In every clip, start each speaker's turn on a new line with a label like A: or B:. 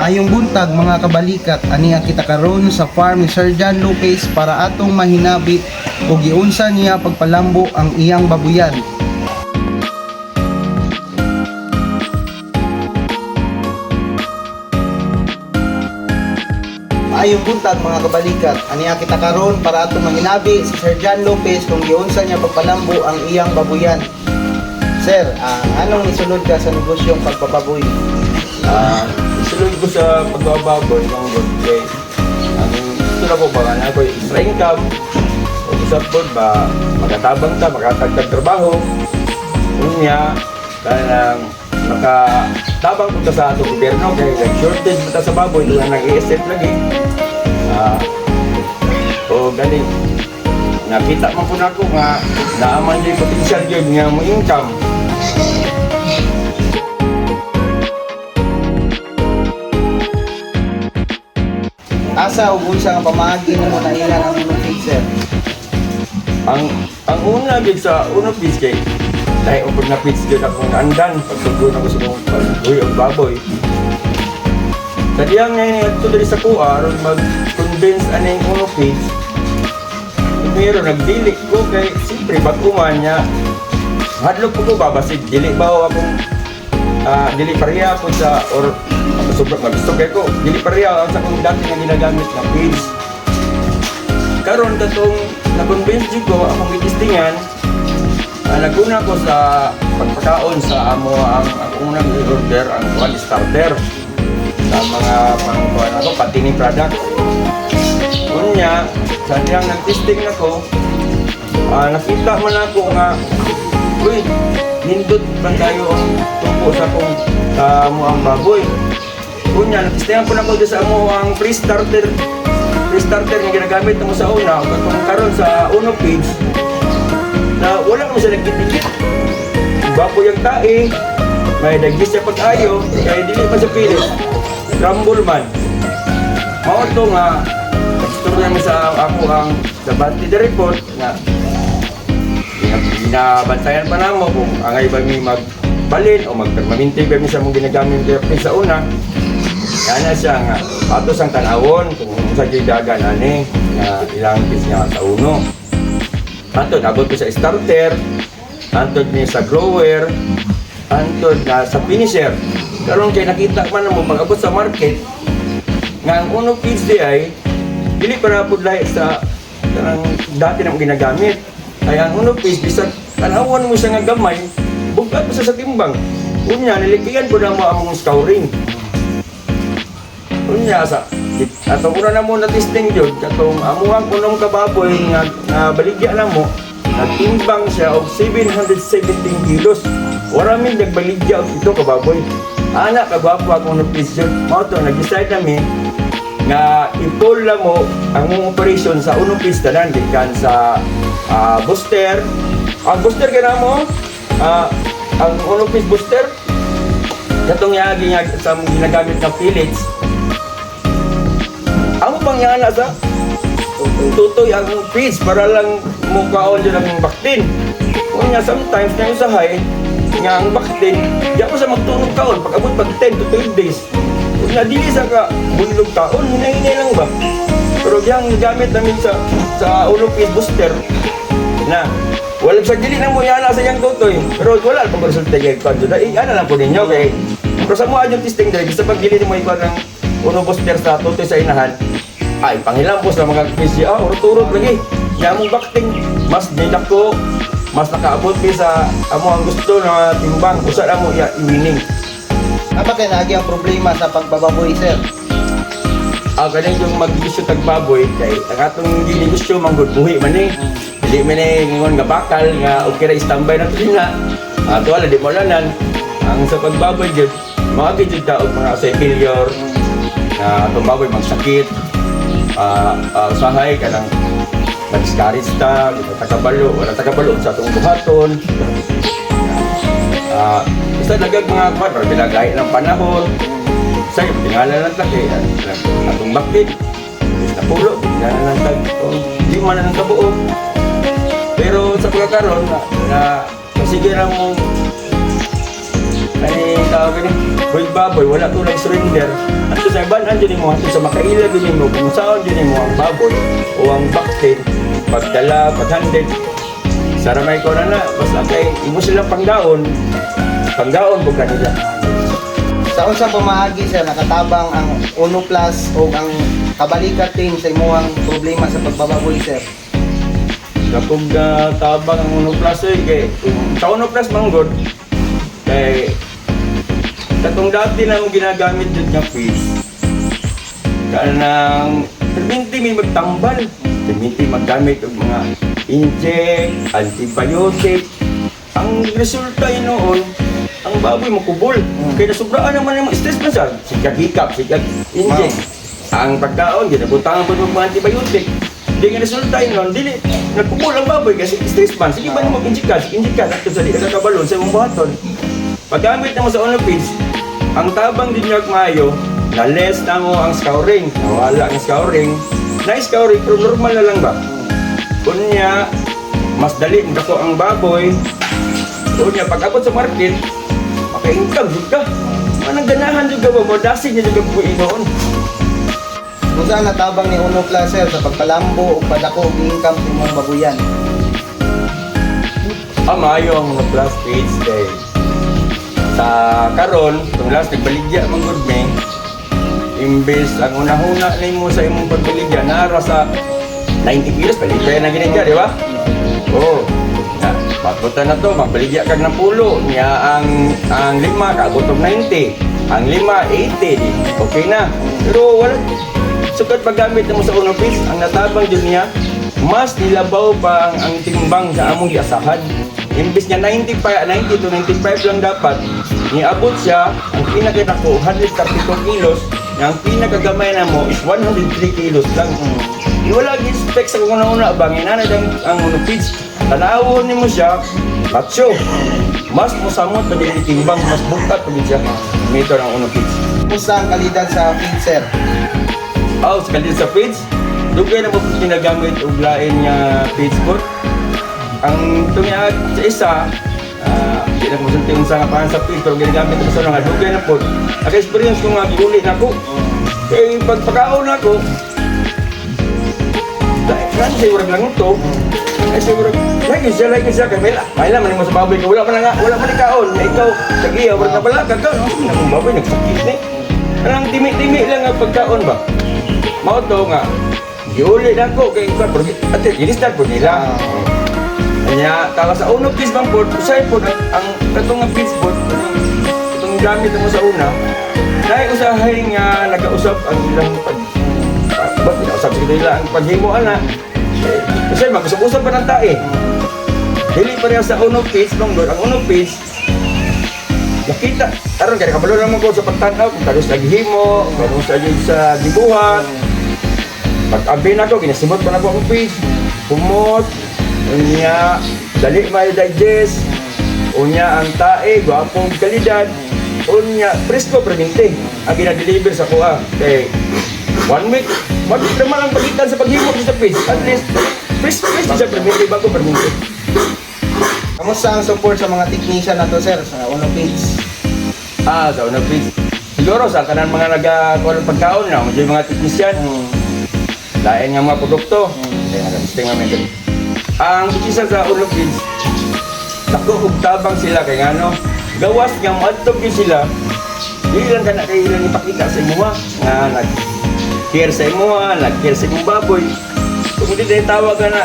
A: Maayong buntag mga kabalikat, ani ang kita karon sa farm ni Sir John Lopez para atong mahinabit o giunsa niya pagpalambo ang iyang babuyan. Maayong buntag mga kabalikat, ani ang kita karon para atong mahinabi si Sir John Lopez kung giunsa niya pagpalambo ang iyang babuyan. Sir, anong isulod ka sa negosyong pagpapaboy?
B: Isulod ko sa pagbababoy ng good day. Ang gusto na ko ba nga ako extra income o usap po ba magatabang ta, makatagtag trabaho unya dahil lang makatabang po ta sa ato gobyerno kaya nag-shortage mo ta sa baboy doon na nag-i-estate lagi o galing nakita mo po na ako nga naaman yung potential yun nga mo income.
A: Asa ug unsa nga pamaagi nimo na ilan ang imong feed, sir?
B: Ang una gid sa uno piece kay dahil upod na piece gid akong andan pagtugon ako sa mga pagbuhi og baboy. Kadiyang ngayon ito dali sa kuha aron mag-convince aning uno piece. Pero nagdili ko kay siyempre baguman niya hadlok ko babasig dili ba akong dili pareha ko sa or sobrang mag-gusto ko dili pareha ang sa kong dati nga ginagamit na feeds. Karon katong na-convince ko akong gitistingan naguna ko sa pagpakaon sa amo ang unang i-order ang one starter sa mga pangkuhan ako patining product. Unya sa diyang nag-testing nako nakita man ako nga uy nindot man kayo ang tupo sa kong mo ang baboy. Kunya, nag-testingan po na ko sa amo ang pre-starter nga ginagamit mo sa una o katong karon sa uno page na wala mo siya nagkitikit. Baboy ang tae, may dagis siya pag-ayo, kaya dili pa sa pilit. Rumble man. Mao to nga, nag-store naman sa ako ang Dabante the report na binabantayan pa namo kung angay ba mi magbalin o magmamintig ba mi sa mong ginagamit sa una. Yan na siya nga patos ang tanawon kung sa gidagan ani nga ilang piece niya sa uno. Antod abot ko sa starter, antod ni sa grower, antod na sa finisher. Karon kay nakita man mo pag abot sa market nga ang uno piece di ay dili para pud lahi sa kanang dati nang ginagamit. Ay ang uno piece bisag tanawon mo siya nga gamay, bugat mo sa timbang. Unya nilikian po na mo among scouring. Unya sa atong una na mo na testing jud katong amuhang unong kababoy nga baligya na mo nagtimbang siya og 717 kilos. Wala min nagbaligya og ito kababoy. Ana kagwapo akong nutrition. Mao to nag-decide nami nga i-pull na mo ang operation sa unong piece tanan gikan sa booster. Ang booster kana mo ang unong piece booster katong yagi nga sa ginagamit na pellets. Ang pangyana sa tutoy ang feeds para lang mukaon dyan ang baktin. Kung nga sometimes na usahay nga ang baktin diyan mo sa magtunog taon pag abot pag 10 to 12 days. Kung nga dili sa ka bulog taon, hinay-hinay lang ba? Pero yung gamit namin sa ulong feed booster na wala sa dili na mo yana sa iyang tutoy. Pero wala pang resulta kay Kwadyo. Ano lang po ninyo kay pero sa mga yung testing dahil gusto pag dili mo iba ng uno booster sa tutoy sa inahan ay panghilambos na mga fisya urot-urot lagi kaya mong bakting mas dinako mas nakaabot sa amo ang gusto na timbang usa na mo i-winning.
A: Apa kay naagi ang problema sa pagbababoy, sir?
B: Galing yung mag-issue tagbaboy kay ang atong ginigusyo manggod buhi man eh dili man eh ngon nga bakal nga okay ra standby na to na ato wala di mo lanan ang sa pagbaboy jud maagi jud ta og mga sa failure na itong baboy magsakit usahay ka ng mag-discourage ta, wala takabalo sa itong buhaton isa nagag mga kwan, pinagay ng panahon sa iyo, tingala lang taki atong bakit napulo, tingala lang taki hindi man na ng kabuo pero sa pagkakaroon na sige lang mo ay Hoy baboy, wala ko lang surrender. Ato sa ibanan dyan mo, ato sa makaila dyan mo, kung saan dyan mo ang baboy o ang baktin, pagdala, paghandid. Saramay ko na basta kay imo silang pangdaon po kanila.
A: Sa unsang pamaagi sir, nakatabang ang Uno Plus o ang Kabalikat team sa imuhang problema sa pagbababoy sir.
B: Kapag tabang ang Uno Plus kay sa Uno Plus manggod, kay katong dati na ginagamit dyan nga fees, kanang perminti may magtambal, perminti maggamit ng mga inject, antibiotic. Ang resulta noon, ang baboy makubol. Kaya nasubraan naman yung stress na siya. Sikag-hikap, sikag-inject. Ang pagkaon, ginabutangan po ng mga antibiotic. Hindi nga resulta noon, dili, nagkubol ang baboy kasi stress man. Sige ba na mag-inject ka, at sa di nagkakabalon sa imong buhaton. Paggamit naman sa Onopids, ang tabang din niya maayo, na less na mo ang scouring. Nawala ang scouring. Na-scouring, pero normal na lang ba? Kunya, mas dali dako ang baboy. Kunya, pag abot sa market, maka-income juga. Manang ganahan juga ba? Modasin niya juga po inoon.
A: Kung saan natabang ni Uno Plus sir sa pagpalambo o padako og income sa imong babuyan.
B: Maayo ang mga plus page kay sa karon, itong last nagbaligya mang good me, imbes ang una-una na mo sa imong pagbaligya, nara sa 90 kilos, baligya na ginigya, di ba? Oo. Papunta na to, magbaligya kag ng pulo. Niya ang 5, kaabot og 90. Ang 5, 80. Di, okay na. Pero wala. Sukat paggamit mo sa Onopids, ang natabang dyan niya, mas nilabaw pa ang timbang sa among iasahan. Imbis niya 90 to 95 lang dapat, niabot siya, ang pinakadako 132 kilos, ang pinakagamay na mo is 103 kilos lang. Wala gi-spec sa kung una bangin na ang Onopids. Tanawon ni mo siya, macho. Mas musamot pa din timbang, mas bukat pa din siya. Meter ang Onopids.
A: Kumusta ang kalidad sa feed sir?
B: Sa kalidad sa feeds, dugay na mo ginagamit og lain nga feeds po. Ang tumiag sa isa, di na ko masulti unsa nga pangan sa feeds, pero ginagamit ko sa nga dugay na po. Naka-experience ko nga giuli na ko. Kaya pagpakaon na ko, dahil siya urag lang ito, ay siguro, like siya, kaya may laman mo sa baboy ka, wala man ikaon, na ikaw, tagiya, wala na pala, kagkaon, ang baboy, nagsakit na eh. Anong timi-timi lang ang pagkaon ba? Mao to nga, giuli na ko, kaya ikaw, at ginistan po nila. Kaya, tawa sa Onopids bang po, usay po, ang katong nga feeds po, itong gamit mo sa una, dahil usahay nga, nag-ausap ang ilang ba't pinausap sa nila ang paghimo na. Kasi mag-usap-usap pa ng tae. Dili pa rin sa Onopids, ang Onopids, nakita, aron kaya kabalo naman ko sa pagtanaw, kung karos naghimo, karos sa dibuhat. Pag-abi na ko, ginasimot pa na ko ang page, humot, unya, dali may digest, unya ang tae, gwapong kalidad, unya, presko perminti, ang ginadeliver sa kuha. Kay 1 week naman ang pagitan sa paghimot sa page. At least, presko siya perminti bago perminti.
A: Kamusta ang support sa mga technician na to sir sa Onopids?
B: Sa Onopids, siguro sa kanan mga nag-kuha ng pagkaon na, medyo mga technician, lain nga mga produkto, kaya nag-isting nga medyo. Ang technician sa Onopids, tabang sila kay ano, gawas nga madtog sila, hindi lang ka na kayo lang ipakita sa imo nga nag-care sa imo, nag-care sa imong baboy. Kung hindi dahil tawag ka na,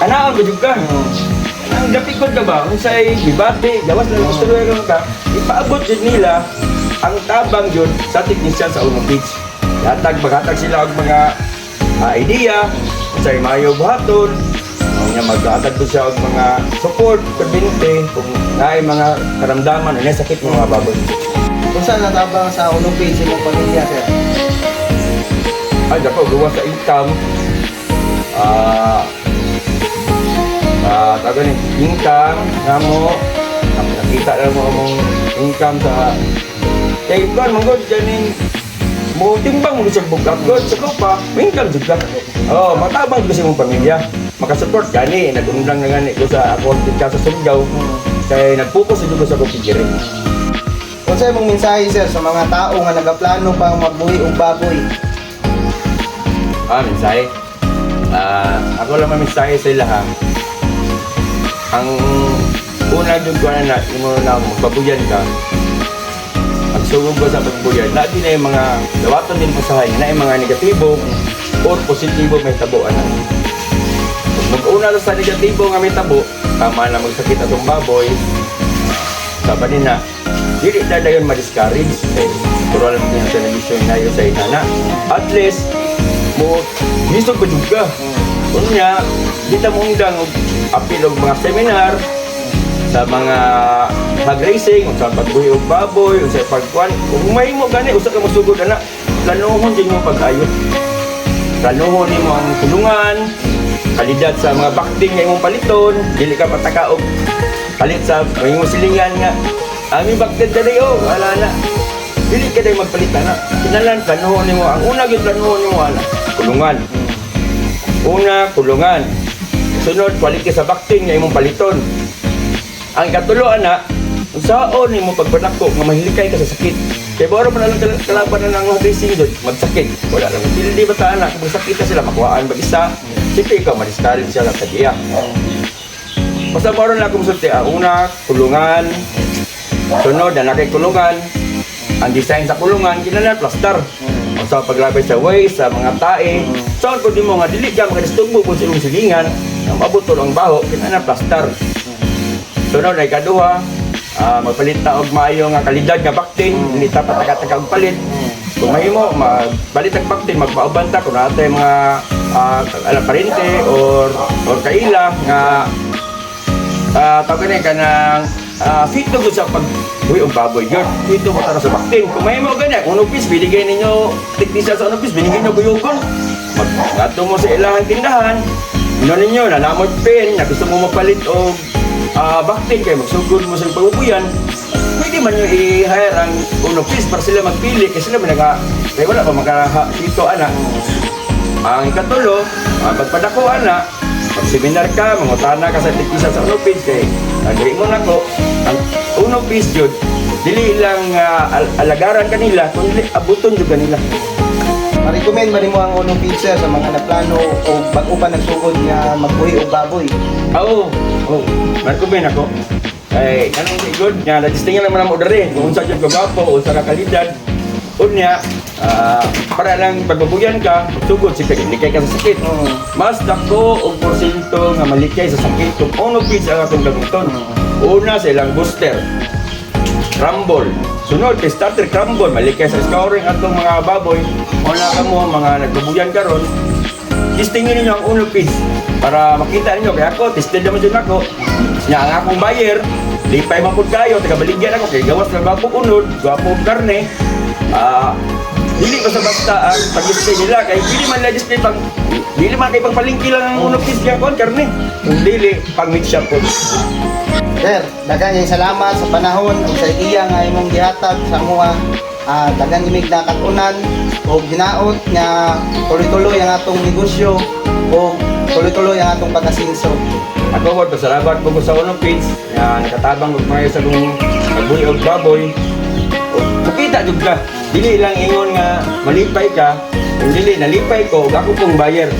B: anaan ba juga? Ang dapikod ka ba? Kung sa'y bibati, gawas na gusto ka, ipaabot din nila ang tabang yun sa technician sa Onopids. Maghatag sila ang mga idea, kung sa'y mayo buhaton, kung maghatag po siya ang mga support, kabinte, kung naay mga karamdaman, ano sakit ng mga baboy.
A: Kung saan natabang sa Onopids sa inyong pamilya sir?
B: Ay, dapat gawa sa income. Taga ni income nga mo, nakita na mo ang income sa kay Iban, manggod dyan mo timbang mo sa bugak god sa pa, income juga. Matabang ko sa mong pamilya, makasupport gani, nag-undang na gani ko sa accounting ka sa Surigao, kay nag-focus sa sa pagpigirin.
A: Unsa imong mensahe sir sa mga tao nga nagaplano pang magbuhi og baboy?
B: Mensahe. Ako lang mensahe sa ilaha. Ang una dun ko na mo na magbabuyan ka. Magsugod ko sa pagbuyan. Labi na yung mga dawaton din pasahay na yung mga negatibo or positibo may tabuan na. Mag-una sa negatibo nga may tabo, tama na magsakit atong baboy. Sabi din na, dili na dayon ma-discourage. Puro alam din sa television na yun sa inana. At least, mo gusto ko juga. Kunya, dito mo undang apil og mga seminar sa mga hog racing, sa pagbuhi og baboy, sa pagkuan. Kung may mo gani, usa ka masugod ana, planuhon din mo pag-ayot. Planuhon nimo ang tulungan, kalidad sa mga bakting nga imong paliton, dili ka patakaog palit sa imong silingan nga. Ami bakted dali wala na. Dili ka day magpalit na. Kinalan planuhon nimo, ang una gyud planuhon nimo ana, kulungan. Una, kulungan. Sunod, quality sa bakting nga imong paliton. Ang katulo ana, unsaon nimo pagpanako nga mahilikay ka sa sakit. Kay baro pa na lang kalaban na ng racing dot magsakit. Wala lang dili ba ta ana kung sakit sila makuhaan mag-isa. Siyempre ikaw ma-discourage sila sa diya. Basta baro na akong sulti. Una, kulungan. Sunod, na kay kulungan. Ang design sa kulungan, kinala plaster. Sa paglabay sa way, sa mga tae. Saan ko di mo nga, dili ka makadistugbo kung silong silingan. Ang mabutol ang baho, kinala plaster. Sunod ay kaduha, magpalit ta og maayo nga kalidad nga baktin, dili ta pataka-taka og palit. Kung mahimo, magpalit ang baktin, magpauban ta kung natay mga parente or kaila nga tawag ka ng fit to sa pagbuhi og baboy yun. Fit to mo tara sa baktin. Kung mahimo ganyan, unong piece, binigay ninyo teknisya sa unong piece, binigay nyo buyugon. Magato mo sa ilang tindahan, ino ninyo, nanamod pen, na gusto mo mapalit og baktin kayo, magsugod mo sa pagbubuyan, pwede man nyo i-hire ang unong piece para sila magpili kasi sila kaya wala pa magkakito anak. Ang ikatulo, pagpadako anak, pag-seminar ka, mangutana ka sa tikisa sa unong piece kay nagri mo na ko, ang unong piece yun, dili lang alagaran kanila, kundi abuton yun kanila.
A: Ma-recommend ba nimo ang unong pizza sa mga naplano o bago pa nagsugod nga magbuhi og baboy?
B: Oo, recommend ako. Ay, kanang good nga, nag-distingan naman ang order eh. Kung unsa dyan kagapo, unsa ka kalidad. Unya, para lang pagbabuyan ka, magsugod si malikay ka sa sakit. Mas dako og porsyento nga malikay sa sakit kung unong pizza ang atong gamiton. Una sa ilang booster, crumble. Sunod kay starter crumble, malikay sa scouring atong mga baboy. Una ka mo mga nagbabuyan karon, testingin ninyo ang unong piece para makita ninyo. Kaya ako, tested naman dyan ako. Nga ang akong buyer, lipay mapod kayo, taga-baligyan ako. Kaya gawas na gwapo unod, gwapo karne. Dili basta-basta ang pag-display nila. Kaya hindi man na-display pang, dili man kayo pang palingki lang ang unong piece kaya kon karne. Kung dili, pang mix shop po.
A: Sir, daghang salamat sa panahon ug sa iya nga imong gihatag sa mga daghang imig na katunan o ginaot nga tuloy-tuloy ang atong negosyo o tuloy-tuloy ang atong pag-asinso.
B: Ako po, pasalamat po ko sa unong piece na nakatabang ko mga sa kong pagbuhi og baboy. Makita jud ka. Dili lang ingon nga malipay ka. Kung dili nalipay ko, ug ako pong buyer.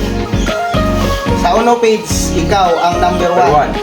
A: Sa Uno Page, ikaw ang number
B: Number
A: 1.
B: one.